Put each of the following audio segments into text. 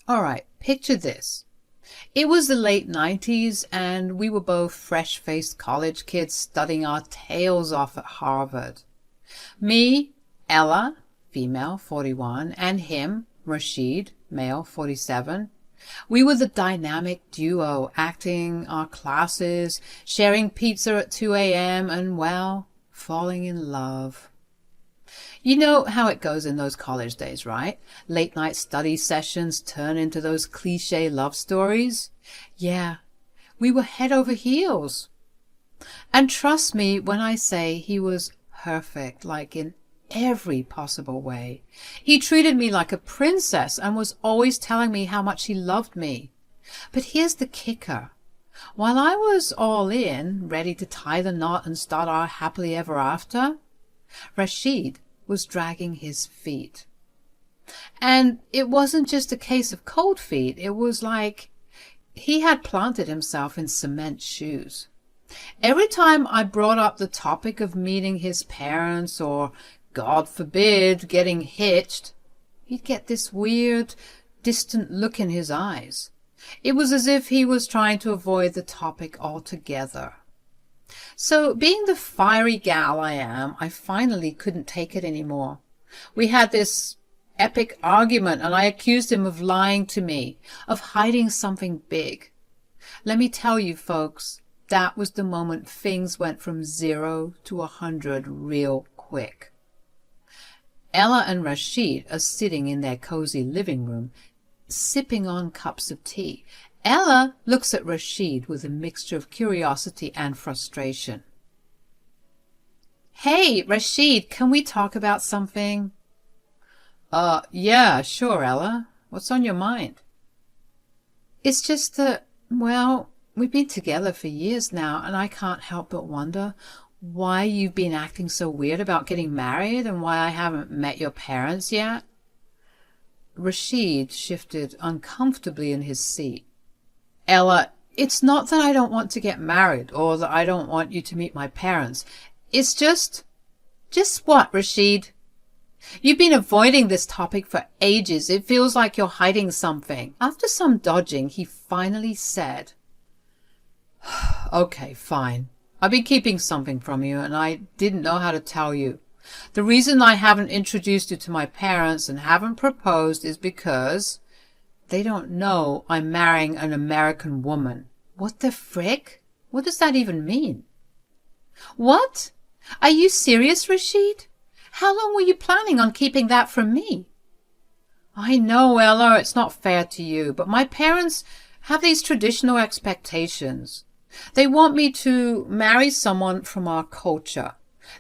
All right, picture this. It was the late 90s, and we were both fresh-faced college kids studying our tails off at Harvard. Me, Ella, female, 41, and him, Rashid, male, 47. We were the dynamic duo, acting our classes, sharing pizza at 2 a.m., and, well, falling in love. You know how it goes in those college days, right? Late night study sessions turn into those cliche love stories. Yeah, we were head over heels. And trust me when I say he was perfect, like in every possible way. He treated me like a princess and was always telling me how much he loved me. But here's the kicker. While I was all in, ready to tie the knot and start our happily ever after, Rashid was dragging his feet. And it wasn't just a case of cold feet. It was like he had planted himself in cement shoes. Every time I brought up the topic of meeting his parents or, God forbid, getting hitched, he'd get this weird, distant look in his eyes. It was as if he was trying to avoid the topic altogether. So, being the fiery gal I am, I finally couldn't take it anymore. We had this epic argument, and I accused him of lying to me, of hiding something big. Let me tell you, folks, that was the moment things went from 0 to 100 real quick. Ella and Rashid are sitting in their cozy living room, sipping on cups of tea. Ella looks at Rashid with a mixture of curiosity and frustration. Hey, Rashid, can we talk about something? Yeah, sure, Ella. What's on your mind? It's just that, well, we've been together for years now, and I can't help but wonder why you've been acting so weird about getting married and why I haven't met your parents yet. Rashid shifted uncomfortably in his seat. Ella, it's not that I don't want to get married or that I don't want you to meet my parents. It's just what, Rashid? You've been avoiding this topic for ages. It feels like you're hiding something. After some dodging, he finally said, Okay, fine. I've been keeping something from you, and I didn't know how to tell you. The reason I haven't introduced you to my parents and haven't proposed is because they don't know I'm marrying an American woman. What the frick? What does that even mean? What? Are you serious, Rashid? How long were you planning on keeping that from me? I know, Ella, it's not fair to you, but my parents have these traditional expectations. They want me to marry someone from our culture.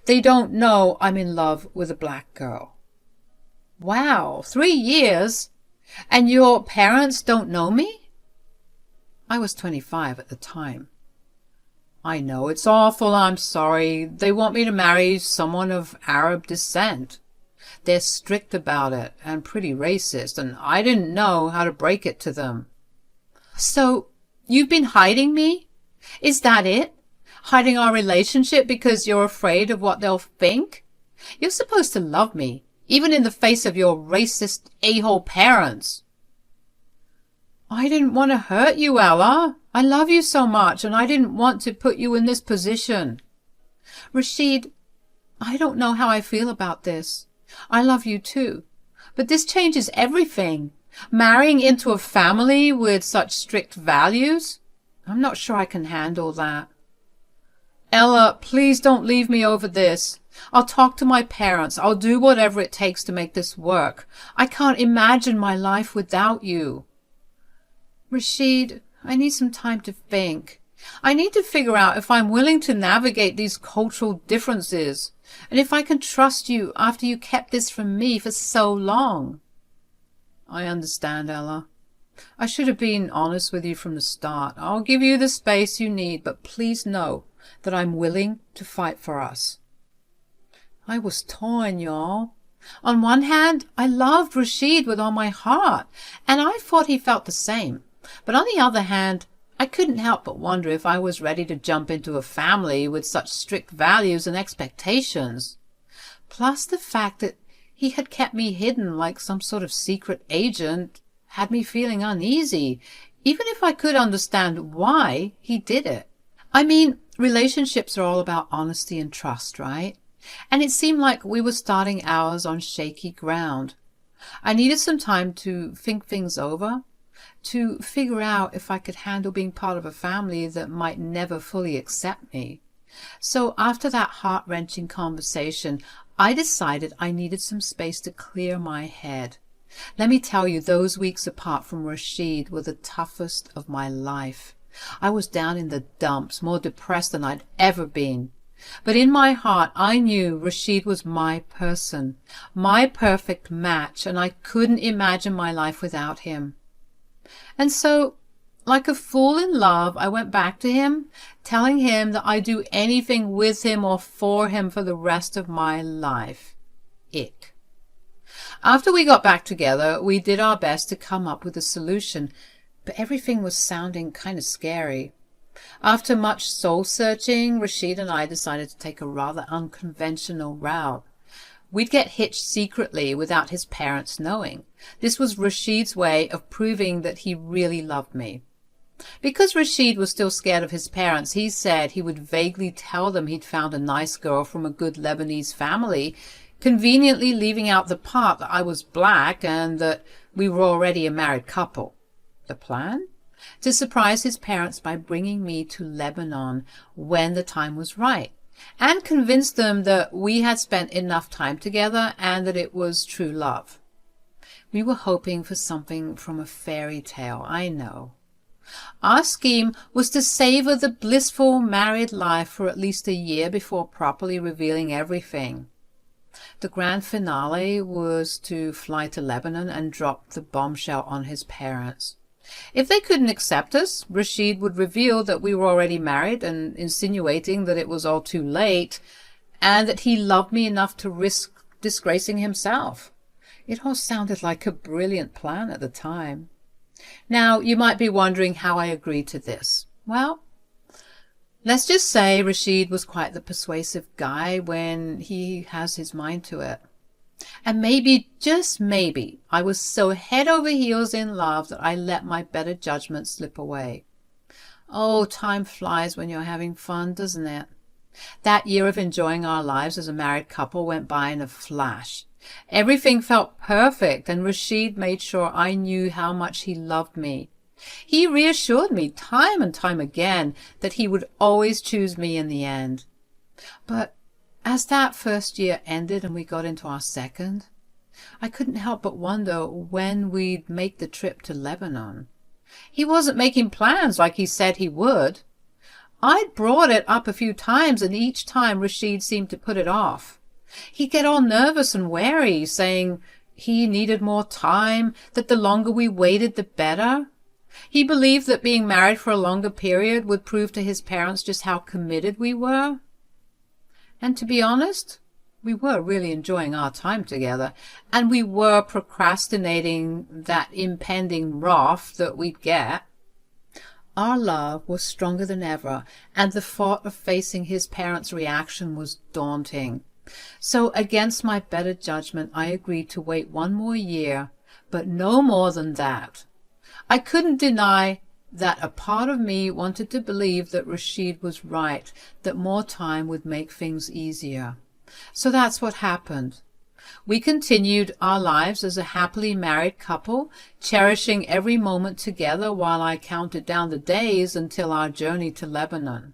They don't know I'm in love with a black girl. Wow, 3 years? And your parents don't know me? I was 25 at the time. I know, it's awful, I'm sorry. They want me to marry someone of Arab descent. They're strict about it and pretty racist, and I didn't know how to break it to them. So, you've been hiding me? Is that it? Hiding our relationship because you're afraid of what they'll think? You're supposed to love me, even in the face of your racist a-hole parents. I didn't want to hurt you, Ella. I love you so much, and I didn't want to put you in this position. Rashid, I don't know how I feel about this. I love you too. But this changes everything. Marrying into a family with such strict values? I'm not sure I can handle that. Ella, please don't leave me over this. I'll talk to my parents. I'll do whatever it takes to make this work. I can't imagine my life without you. Rashid, I need some time to think. I need to figure out if I'm willing to navigate these cultural differences, and if I can trust you after you kept this from me for so long. I understand, Ella. I should have been honest with you from the start. I'll give you the space you need, but please know that I'm willing to fight for us. I was torn, y'all. On one hand, I loved Rashid with all my heart, and I thought he felt the same. But on the other hand, I couldn't help but wonder if I was ready to jump into a family with such strict values and expectations. Plus the fact that he had kept me hidden like some sort of secret agent had me feeling uneasy, even if I could understand why he did it. I mean, relationships are all about honesty and trust, right? And it seemed like we were starting ours on shaky ground. I needed some time to think things over, to figure out if I could handle being part of a family that might never fully accept me. So after that heart-wrenching conversation, I decided I needed some space to clear my head. Let me tell you, those weeks apart from Rashid were the toughest of my life. I was down in the dumps, more depressed than I'd ever been. But in my heart, I knew Rashid was my person, my perfect match, and I couldn't imagine my life without him. And so, like a fool in love, I went back to him, telling him that I'd do anything with him or for him for the rest of my life. Ick. After we got back together, we did our best to come up with a solution, but everything was sounding kind of scary. After much soul-searching, Rashid and I decided to take a rather unconventional route. We'd get hitched secretly without his parents knowing. This was Rashid's way of proving that he really loved me. Because Rashid was still scared of his parents, he said he would vaguely tell them he'd found a nice girl from a good Lebanese family, conveniently leaving out the part that I was black and that we were already a married couple. The plan? To surprise his parents by bringing me to Lebanon when the time was right, and convince them that we had spent enough time together and that it was true love. We were hoping for something from a fairy tale, I know. Our scheme was to savor the blissful married life for at least a year before properly revealing everything. The grand finale was to fly to Lebanon and drop the bombshell on his parents. If they couldn't accept us, Rashid would reveal that we were already married and insinuating that it was all too late and that he loved me enough to risk disgracing himself. It all sounded like a brilliant plan at the time. Now, you might be wondering how I agreed to this. Well, let's just say Rashid was quite the persuasive guy when he has his mind to it. And maybe, just maybe, I was so head over heels in love that I let my better judgment slip away. Oh, time flies when you're having fun, doesn't it? That year of enjoying our lives as a married couple went by in a flash. Everything felt perfect, and Rashid made sure I knew how much he loved me. He reassured me time and time again that he would always choose me in the end. But as that first year ended and we got into our second, I couldn't help but wonder when we'd make the trip to Lebanon. He wasn't making plans like he said he would. I'd brought it up a few times, and each time Rashid seemed to put it off. He'd get all nervous and wary, saying he needed more time, that the longer we waited, the better. He believed that being married for a longer period would prove to his parents just how committed we were. And to be honest, we were really enjoying our time together, and we were procrastinating that impending wrath that we'd get. Our love was stronger than ever, and the thought of facing his parents' reaction was daunting. So against my better judgment, I agreed to wait one more year, but no more than that. I couldn't deny that a part of me wanted to believe that Rashid was right, that more time would make things easier. So that's what happened. We continued our lives as a happily married couple, cherishing every moment together while I counted down the days until our journey to Lebanon.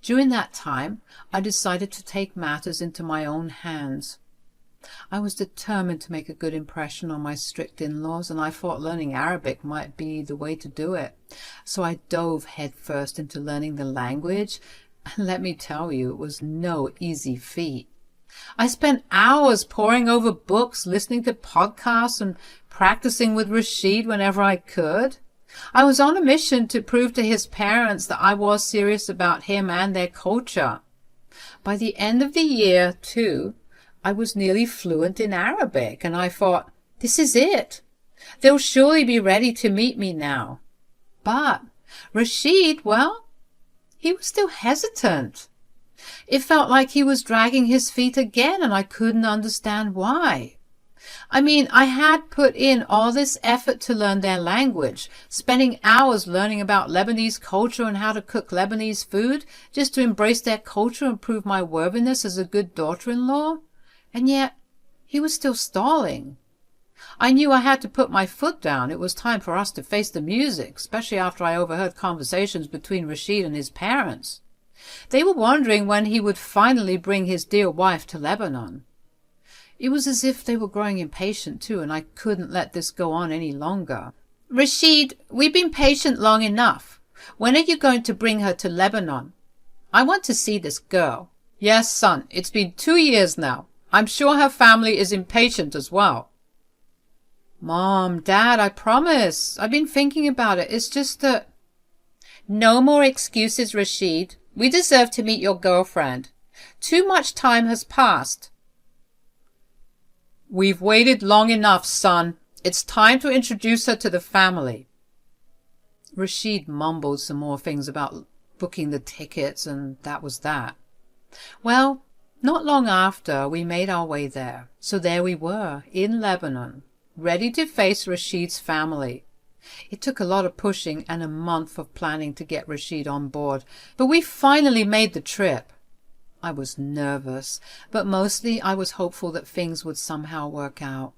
During that time, I decided to take matters into my own hands. I was determined to make a good impression on my strict in-laws, and I thought learning Arabic might be the way to do it. So I dove headfirst into learning the language, and let me tell you, it was no easy feat. I spent hours poring over books, listening to podcasts, and practicing with Rashid whenever I could. I was on a mission to prove to his parents that I was serious about him and their culture. By the end of the year, too, I was nearly fluent in Arabic, and I thought, this is it. They'll surely be ready to meet me now. But Rashid, well, he was still hesitant. It felt like he was dragging his feet again, and I couldn't understand why. I mean, I had put in all this effort to learn their language, spending hours learning about Lebanese culture and how to cook Lebanese food, just to embrace their culture and prove my worthiness as a good daughter-in-law. And yet, he was still stalling. I knew I had to put my foot down. It was time for us to face the music, especially after I overheard conversations between Rashid and his parents. They were wondering when he would finally bring his dear wife to Lebanon. It was as if they were growing impatient too, and I couldn't let this go on any longer. Rashid, we've been patient long enough. When are you going to bring her to Lebanon? I want to see this girl. Yes, son, it's been 2 years now. I'm sure her family is impatient as well. Mom, Dad, I promise. I've been thinking about it. It's just that... No more excuses, Rashid. We deserve to meet your girlfriend. Too much time has passed. We've waited long enough, son. It's time to introduce her to the family. Rashid mumbled some more things about booking the tickets, and that was that. Well, not long after, we made our way there. So there we were, in Lebanon, ready to face Rashid's family. It took a lot of pushing and a month of planning to get Rashid on board, but we finally made the trip. I was nervous, but mostly I was hopeful that things would somehow work out.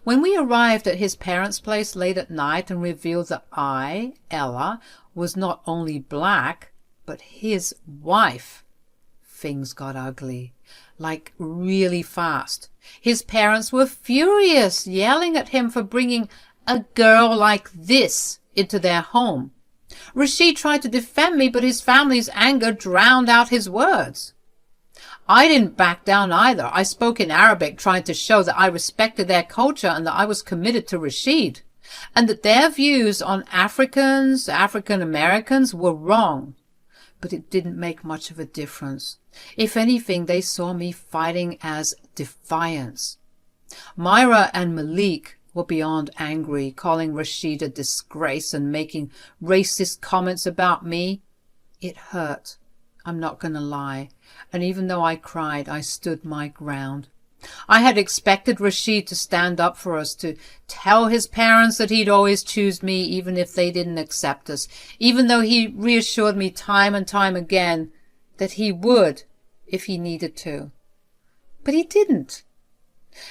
When we arrived at his parents' place late at night and revealed that I, Ella, was not only black, but his wife, things got ugly, like really fast. His parents were furious, yelling at him for bringing a girl like this into their home. Rashid tried to defend me, but his family's anger drowned out his words. I didn't back down either. I spoke in Arabic, trying to show that I respected their culture and that I was committed to Rashid, and that their views on Africans, African Americans, were wrong. But it didn't make much of a difference. If anything, they saw me fighting as defiance. Myra and Malik were beyond angry, calling Rashid a disgrace and making racist comments about me. It hurt. I'm not going to lie. And even though I cried, I stood my ground. I had expected Rashid to stand up for us, to tell his parents that he'd always choose me even if they didn't accept us, even though he reassured me time and time again that he would if he needed to. But he didn't.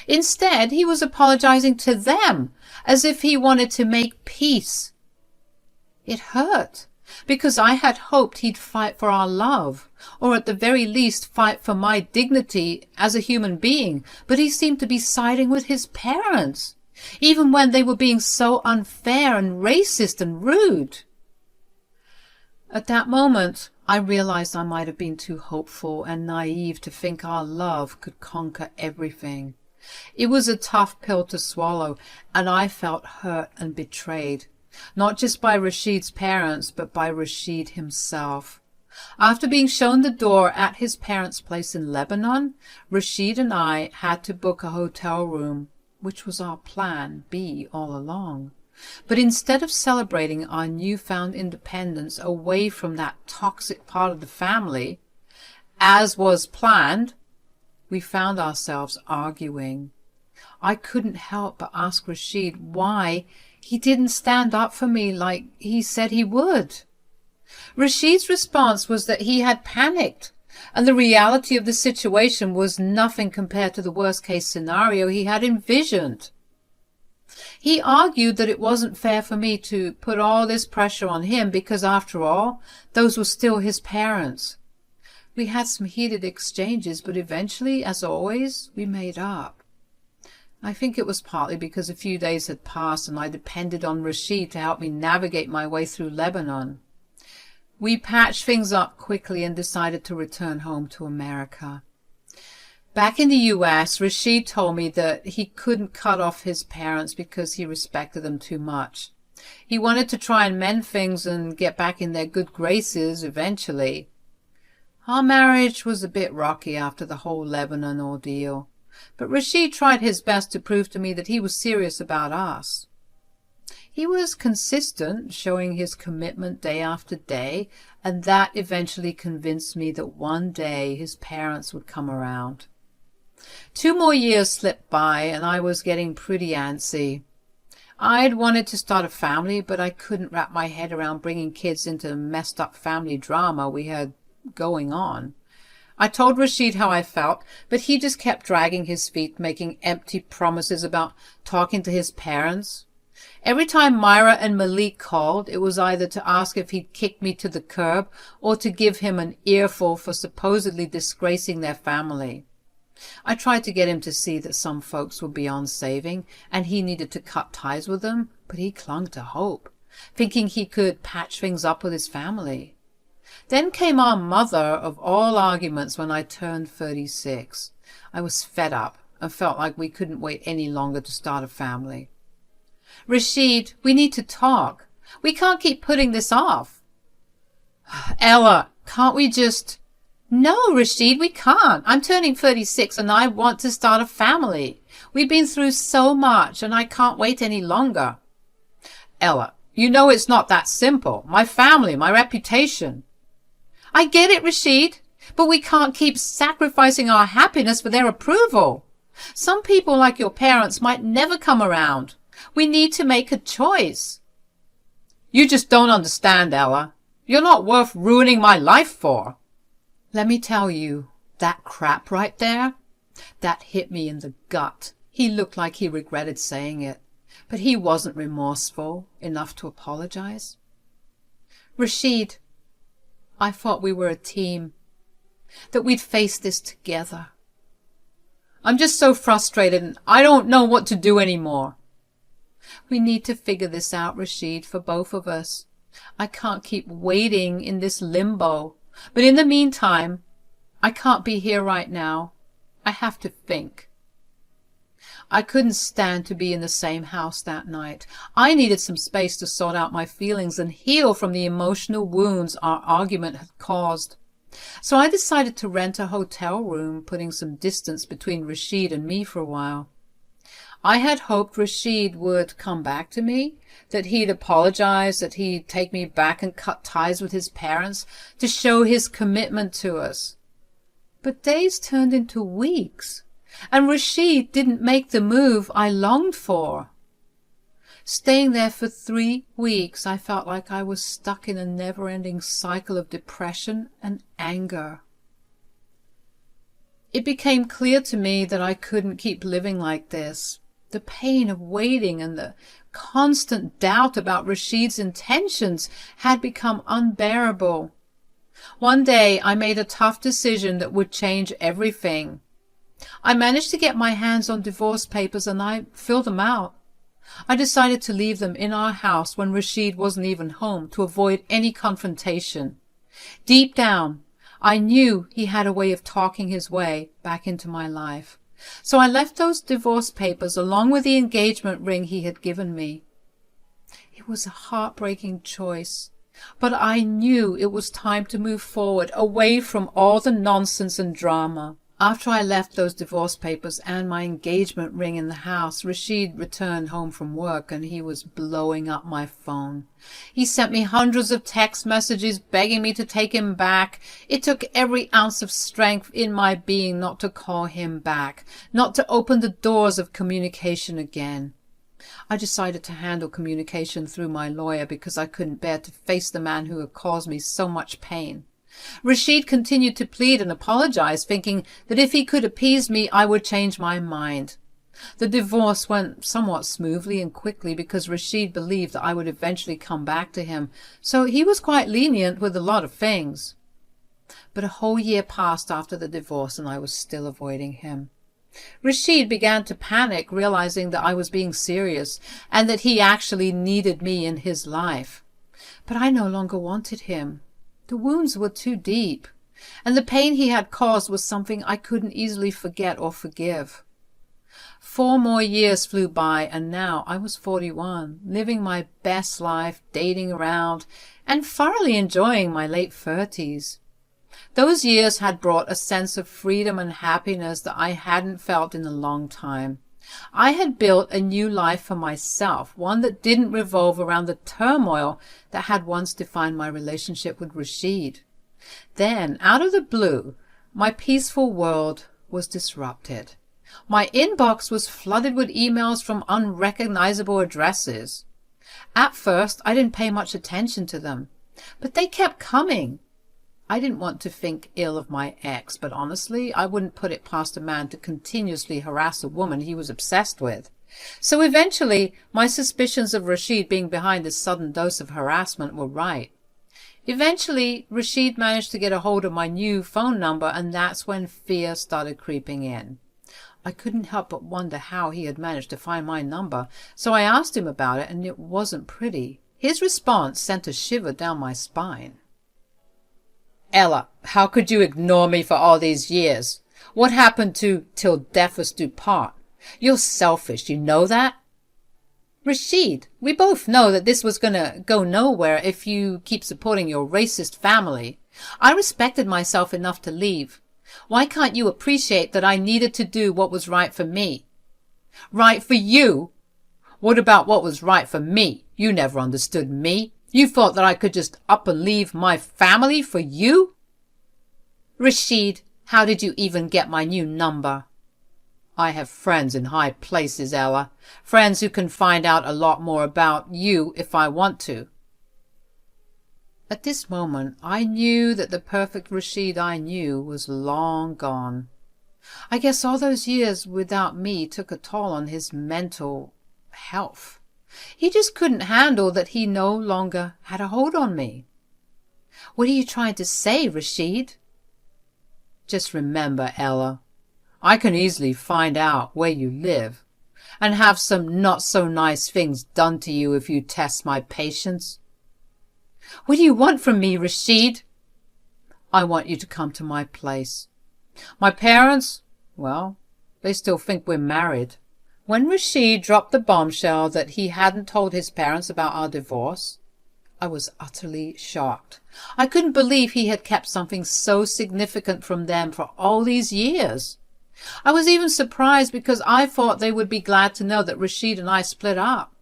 Instead, he was apologizing to them as if he wanted to make peace. It hurt, because I had hoped he'd fight for our love, or at the very least fight for my dignity as a human being, but he seemed to be siding with his parents, even when they were being so unfair and racist and rude. At that moment, I realized I might have been too hopeful and naive to think our love could conquer everything. It was a tough pill to swallow, and I felt hurt and betrayed. Not just by Rashid's parents, but by Rashid himself. After being shown the door at his parents' place in Lebanon, Rashid and I had to book a hotel room, which was our plan B all along. But instead of celebrating our newfound independence away from that toxic part of the family, as was planned, we found ourselves arguing. I couldn't help but ask Rashid why he didn't stand up for me like he said he would. Rashid's response was that he had panicked, and the reality of the situation was nothing compared to the worst-case scenario he had envisioned. He argued that it wasn't fair for me to put all this pressure on him because, after all, those were still his parents. We had some heated exchanges, but eventually, as always, we made up. I think it was partly because a few days had passed and I depended on Rashid to help me navigate my way through Lebanon. We patched things up quickly and decided to return home to America. Back in the U.S., Rashid told me that he couldn't cut off his parents because he respected them too much. He wanted to try and mend things and get back in their good graces eventually. Our marriage was a bit rocky after the whole Lebanon ordeal, but Rashid tried his best to prove to me that he was serious about us. He was consistent, showing his commitment day after day, and that eventually convinced me that one day his parents would come around. 2 more years slipped by, and I was getting pretty antsy. I'd wanted to start a family, but I couldn't wrap my head around bringing kids into the messed up family drama we had going on. I told Rashid how I felt, but he just kept dragging his feet, making empty promises about talking to his parents. Every time Myra and Malik called, it was either to ask if he'd kick me to the curb or to give him an earful for supposedly disgracing their family. I tried to get him to see that some folks were beyond saving, and he needed to cut ties with them, but he clung to hope, thinking he could patch things up with his family. Then came our mother of all arguments when I turned 36. I was fed up and felt like we couldn't wait any longer to start a family. Rashid, we need to talk. We can't keep putting this off. Ella, can't we just... No, Rashid, we can't. I'm turning 36 and I want to start a family. We've been through so much and I can't wait any longer. Ella, you know it's not that simple. My family, my reputation. I get it, Rashid, but we can't keep sacrificing our happiness for their approval. Some people like your parents might never come around. We need to make a choice. You just don't understand, Ella. You're not worth ruining my life for. Let me tell you, that crap right there, that hit me in the gut. He looked like he regretted saying it, but he wasn't remorseful enough to apologize. Rashid, I thought we were a team, that we'd face this together. I'm just so frustrated and I don't know what to do anymore. We need to figure this out, Rashid, for both of us. I can't keep waiting in this limbo. But in the meantime, I can't be here right now. I have to think. I couldn't stand to be in the same house that night. I needed some space to sort out my feelings and heal from the emotional wounds our argument had caused. So I decided to rent a hotel room, putting some distance between Rashid and me for a while. I had hoped Rashid would come back to me, that he'd apologize, that he'd take me back and cut ties with his parents to show his commitment to us. But days turned into weeks, and Rashid didn't make the move I longed for. Staying there for 3 weeks, I felt like I was stuck in a never-ending cycle of depression and anger. It became clear to me that I couldn't keep living like this. The pain of waiting and the constant doubt about Rashid's intentions had become unbearable. One day I made a tough decision that would change everything. I managed to get my hands on divorce papers and I filled them out. I decided to leave them in our house when Rashid wasn't even home to avoid any confrontation. Deep down, I knew he had a way of talking his way back into my life. So I left those divorce papers along with the engagement ring he had given me. It was a heartbreaking choice, but I knew it was time to move forward, away from all the nonsense and drama. After I left those divorce papers and my engagement ring in the house, Rashid returned home from work and he was blowing up my phone. He sent me hundreds of text messages begging me to take him back. It took every ounce of strength in my being not to call him back, not to open the doors of communication again. I decided to handle communication through my lawyer because I couldn't bear to face the man who had caused me so much pain. Rashid continued to plead and apologize, thinking that if he could appease me, I would change my mind. The divorce went somewhat smoothly and quickly because Rashid believed that I would eventually come back to him, so he was quite lenient with a lot of things. But a whole year passed after the divorce and I was still avoiding him. Rashid began to panic, realizing that I was being serious and that he actually needed me in his life. But I no longer wanted him. The wounds were too deep, and the pain he had caused was something I couldn't easily forget or forgive. 4 more years flew by, and now I was 41, living my best life, dating around, and thoroughly enjoying my late 30s. Those years had brought a sense of freedom and happiness that I hadn't felt in a long time. I had built a new life for myself, one that didn't revolve around the turmoil that had once defined my relationship with Rashid. Then, out of the blue, my peaceful world was disrupted. My inbox was flooded with emails from unrecognizable addresses. At first, I didn't pay much attention to them, but they kept coming. I didn't want to think ill of my ex, but honestly, I wouldn't put it past a man to continuously harass a woman he was obsessed with. So eventually, my suspicions of Rashid being behind this sudden dose of harassment were right. Eventually, Rashid managed to get a hold of my new phone number, and that's when fear started creeping in. I couldn't help but wonder how he had managed to find my number, so I asked him about it, and it wasn't pretty. His response sent a shiver down my spine. "Ella, how could you ignore me for all these years? What happened to 'till death us do part'? You're selfish, you know that?" "Rashid, we both know that this was gonna go nowhere if you keep supporting your racist family. I respected myself enough to leave. Why can't you appreciate that I needed to do what was right for me?" "Right for you? What about what was right for me? You never understood me. You thought that I could just up and leave my family for you?" "Rashid, how did you even get my new number?" "I have friends in high places, Ella. Friends who can find out a lot more about you if I want to." At this moment, I knew that the perfect Rashid I knew was long gone. I guess all those years without me took a toll on his mental health. He just couldn't handle that he no longer had a hold on me. "What are you trying to say, Rashid?" "Just remember, Ella, I can easily find out where you live and have some not-so-nice things done to you if you test my patience." "What do you want from me, Rashid?" "I want you to come to my place. My parents, well, they still think we're married." When Rashid dropped the bombshell that he hadn't told his parents about our divorce, I was utterly shocked. I couldn't believe he had kept something so significant from them for all these years. I was even surprised because I thought they would be glad to know that Rashid and I split up.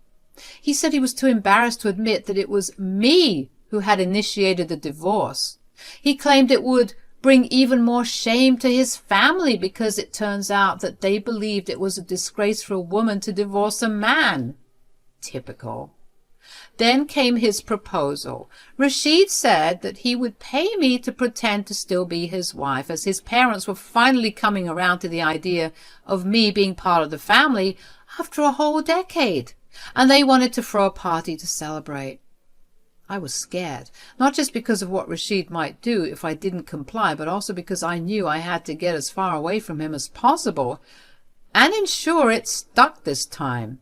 He said he was too embarrassed to admit that it was me who had initiated the divorce. He claimed it would bring even more shame to his family because it turns out that they believed it was a disgrace for a woman to divorce a man. Typical. Then came his proposal. Rashid said that he would pay me to pretend to still be his wife, as his parents were finally coming around to the idea of me being part of the family after a whole decade, and they wanted to throw a party to celebrate. I was scared, not just because of what Rashid might do if I didn't comply, but also because I knew I had to get as far away from him as possible, and ensure it stuck this time.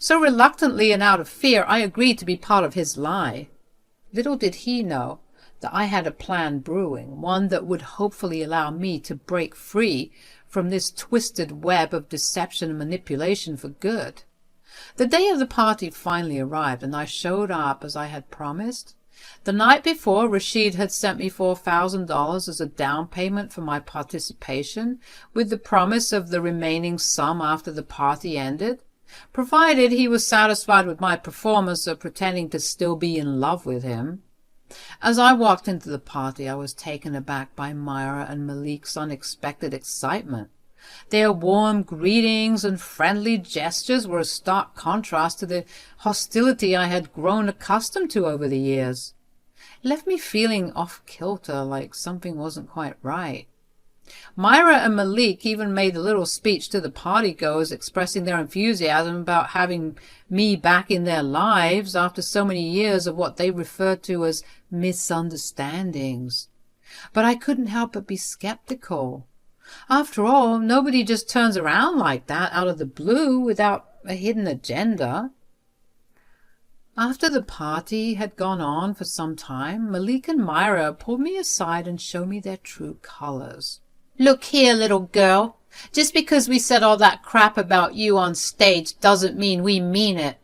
So reluctantly and out of fear, I agreed to be part of his lie. Little did he know that I had a plan brewing, one that would hopefully allow me to break free from this twisted web of deception and manipulation for good. The day of the party finally arrived, and I showed up as I had promised. The night before, Rashid had sent me $4,000 as a down payment for my participation, with the promise of the remaining sum after the party ended, provided he was satisfied with my performance of pretending to still be in love with him. As I walked into the party, I was taken aback by Myra and Malik's unexpected excitement. Their warm greetings and friendly gestures were a stark contrast to the hostility I had grown accustomed to over the years. It left me feeling off-kilter, like something wasn't quite right. Myra and Malik even made a little speech to the partygoers expressing their enthusiasm about having me back in their lives after so many years of what they referred to as misunderstandings. But I couldn't help but be skeptical. After all, nobody just turns around like that out of the blue without a hidden agenda. After the party had gone on for some time, Malik and Myra pulled me aside and showed me their true colors. "Look here, little girl. Just because we said all that crap about you on stage doesn't mean we mean it."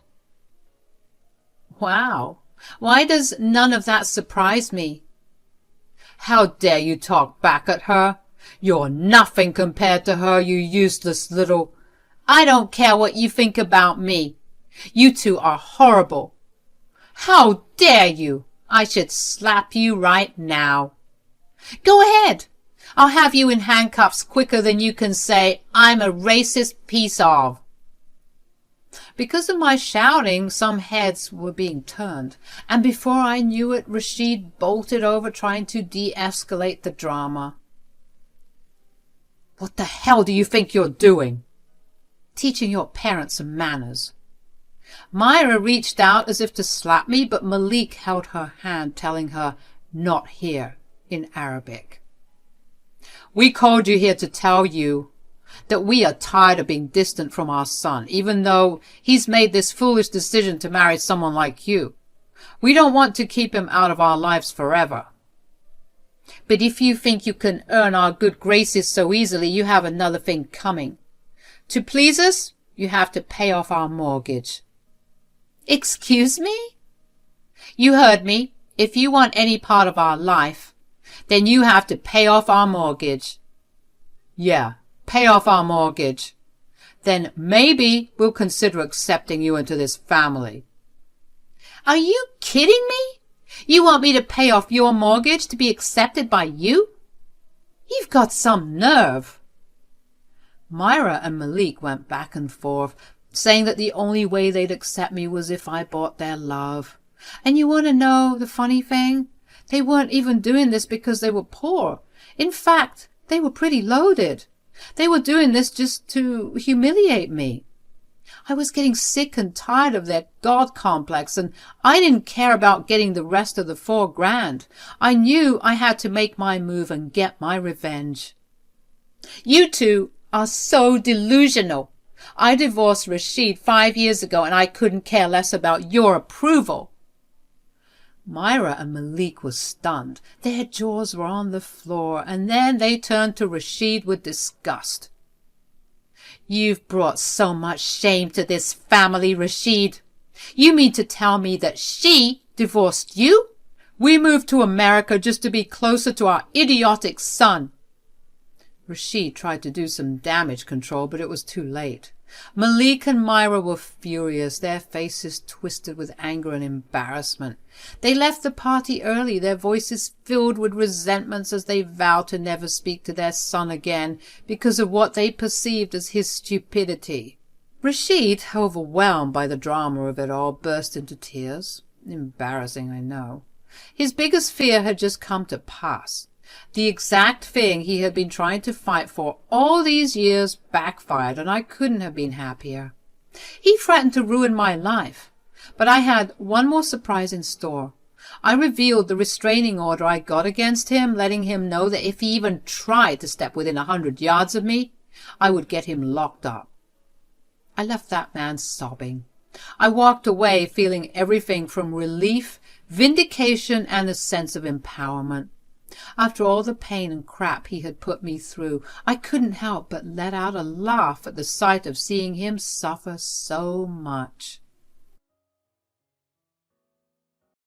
Wow. Why does none of that surprise me? "How dare you talk back at her? You're nothing compared to her, you useless little—" "I don't care what you think about me. You two are horrible." "How dare you? I should slap you right now." "Go ahead. I'll have you in handcuffs quicker than you can say, I'm a racist piece of. Because of my shouting, some heads were being turned, and before I knew it, Rashid bolted over trying to de-escalate the drama. What the hell do you think you're doing? Teaching your parents some manners. Myra reached out as if to slap me, but Malik held her hand, telling her, not here, in Arabic. We called you here to tell you that we are tired of being distant from our son, even though he's made this foolish decision to marry someone like you. We don't want to keep him out of our lives forever. But if you think you can earn our good graces so easily, you have another thing coming. To please us, you have to pay off our mortgage. Excuse me? You heard me. If you want any part of our life, then you have to pay off our mortgage. Yeah, pay off our mortgage. Then maybe we'll consider accepting you into this family. Are you kidding me? You want me to pay off your mortgage to be accepted by you? You've got some nerve. Myra and Malik went back and forth, saying that the only way they'd accept me was if I bought their love. And you want to know the funny thing? They weren't even doing this because they were poor. In fact, they were pretty loaded. They were doing this just to humiliate me. I was getting sick and tired of their God complex, and I didn't care about getting the rest of the $4,000. I knew I had to make my move and get my revenge. You two are so delusional. I divorced Rashid 5 years ago, and I couldn't care less about your approval. Myra and Malik were stunned. Their jaws were on the floor, and then they turned to Rashid with disgust. You've brought so much shame to this family, Rashid. You mean to tell me that she divorced you? We moved to America just to be closer to our idiotic son. Rashid tried to do some damage control, but it was too late. Malik and Myra were furious, their faces twisted with anger and embarrassment. They left the party early, their voices filled with resentments as they vowed to never speak to their son again because of what they perceived as his stupidity. Rashid, overwhelmed by the drama of it all, burst into tears. Embarrassing, I know. His biggest fear had just come to pass. The exact thing he had been trying to fight for all these years backfired, and I couldn't have been happier. He threatened to ruin my life, but I had one more surprise in store. I revealed the restraining order I got against him, letting him know that if he even tried to step within 100 yards of me, I would get him locked up. I left that man sobbing. I walked away feeling everything from relief, vindication, and a sense of empowerment. After all the pain and crap he had put me through, I couldn't help but let out a laugh at the sight of seeing him suffer so much.